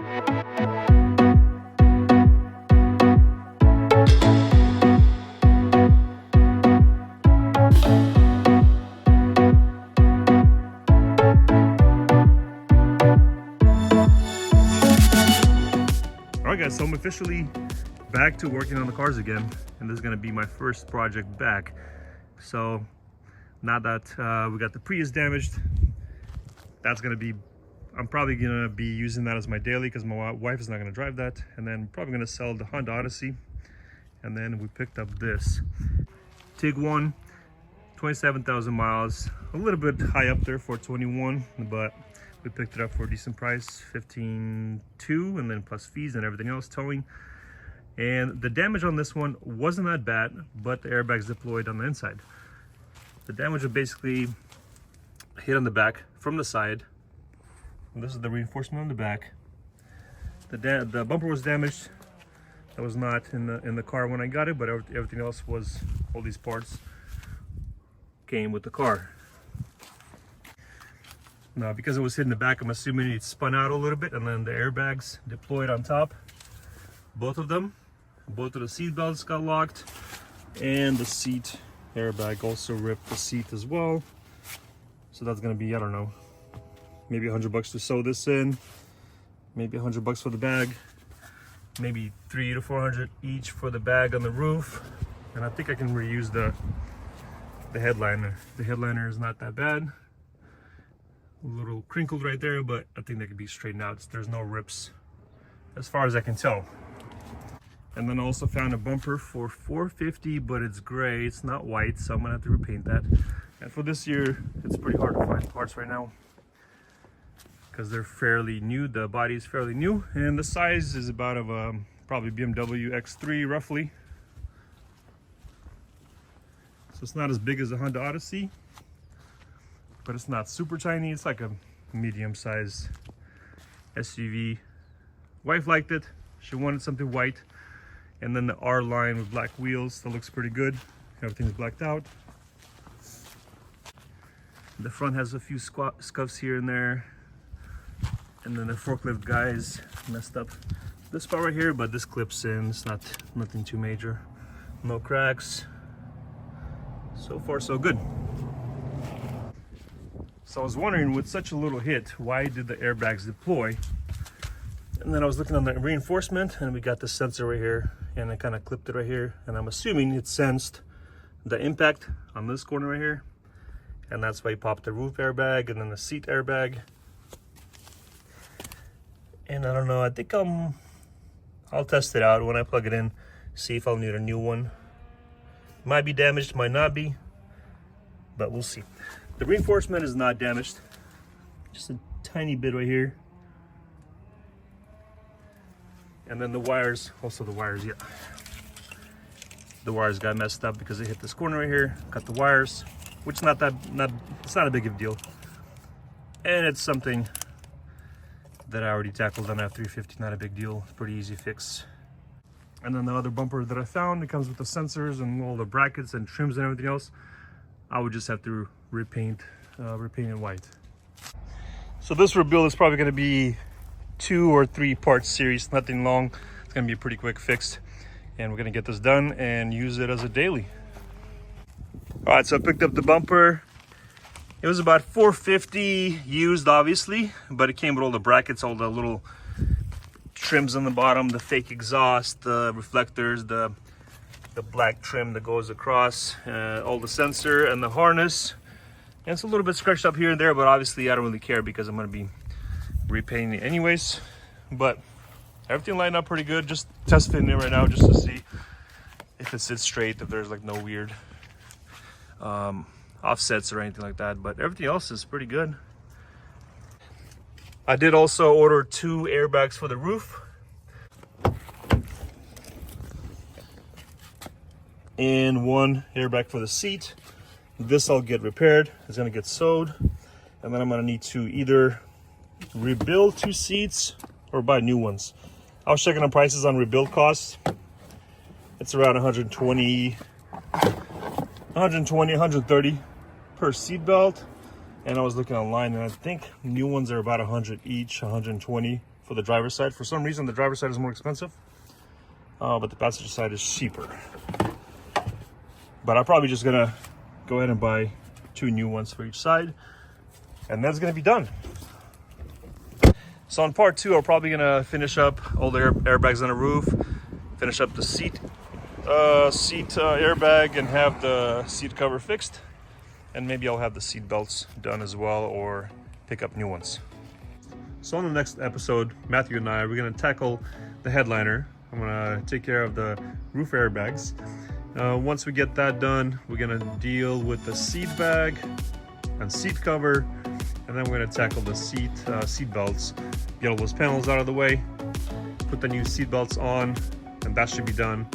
Alright guys, so I'm officially back to working on the cars again, and this is going to be my first project back. So now that we got the Prius damaged, that's going to be, I'm probably going to be using that as my daily because my wife is not going to drive that, and then probably going to sell the Honda Odyssey. And then we picked up this Tiguan, 27,000 miles, a little bit high up there for 21, but we picked it up for a decent price, $15,200, and then plus fees and everything else, towing. And the damage on this one wasn't that bad, but the airbags deployed on the inside. The damage was basically hit on the back from the side. And this is the reinforcement on the back. The bumper was damaged. That was not in the car when I got it, but everything else was, all these parts came with the car. Now, because it was hitting the back, I'm assuming it spun out a little bit, and then the airbags deployed on top. Both of them. Both of the seat belts got locked, and the seat airbag also ripped the seat as well. So that's gonna be, I don't know, maybe $100 to sew this in, maybe $100 for the bag, maybe $300 to $400 each for the bag on the roof. And I think I can reuse the headliner. The headliner is not that bad. A little crinkled right there, but I think they can be straightened out. There's no rips as far as I can tell. And then I also found a bumper for $450, but it's gray, it's not white, so I'm gonna have to repaint that. And for this year, it's pretty hard to find parts right now because they're fairly new. The body is fairly new, and the size is about of a probably BMW X3 roughly. So it's not as big as a Honda Odyssey, but it's not super tiny. It's like a medium-sized SUV. Wife liked it. She wanted something white. And then the R line with black wheels, that looks pretty good. Everything's blacked out. The front has a few scuffs here and there. And then the forklift guys messed up this part right here, but this clips in. It's nothing too major. No cracks. So far, so good. So I was wondering, with such a little hit, why did the airbags deploy? And then I was looking on the reinforcement, and we got the sensor right here, and I kind of clipped it right here, and I'm assuming it sensed the impact on this corner right here, and that's why he popped the roof airbag and then the seat airbag. And I don't know, I think I'll test it out when I plug it in, see if I'll need a new one. Might be damaged, might not be, but we'll see. The reinforcement is not damaged, just a tiny bit right here. And then the wires, also the wires, yeah. The wires got messed up because they hit this corner right here, cut the wires, which it's not a big of a deal. And it's something that I already tackled on F350, not a big deal, pretty easy fix. And then the other bumper that I found, it comes with the sensors and all the brackets and trims and everything else. I would just have to repaint it white. So this rebuild is probably going to be 2 or 3 part series, nothing long. It's going to be a pretty quick fix, and we're going to get this done and use it as a daily. All right, so I picked up the bumper. It was about $450 used, obviously, but it came with all the brackets, all the little trims on the bottom, the fake exhaust, the reflectors, the black trim that goes across, all the sensor and the harness. And it's a little bit scratched up here and there, but obviously I don't really care because I'm going to be repainting it anyways. But everything lined up pretty good. Just test fitting it right now just to see if it sits straight, if there's like no weird offsets or anything like that. But everything else is pretty good. I did also order 2 airbags for the roof. And 1 airbag for the seat. This I'll get repaired. It's gonna get sewed, and then I'm gonna need to either rebuild 2 seats or buy new ones. I was checking on prices on rebuild costs. It's around 120, 130 per seat belt. And I was looking online, and I think new ones are about 100 each, 120 for the driver's side. For some reason, the driver's side is more expensive, but the passenger side is cheaper. But I'm probably just gonna go ahead and buy 2 new ones for each side, and that's gonna be done. So on part 2, I'm probably gonna finish up all the airbags on the roof, finish up the seat airbag, and have the seat cover fixed. And maybe I'll have the seat belts done as well, or pick up new ones. So on the next episode, Matthew and I, we're gonna tackle the headliner. I'm gonna take care of the roof airbags. Once we get that done, we're gonna deal with the seat bag and seat cover, and then we're gonna tackle the seat belts, get all those panels out of the way, put the new seat belts on, and that should be done.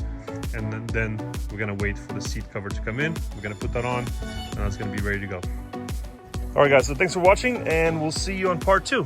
And then we're gonna wait for the seat cover to come in. We're gonna put that on, and that's gonna be ready to go. All right, guys, so thanks for watching, and we'll see you on part 2.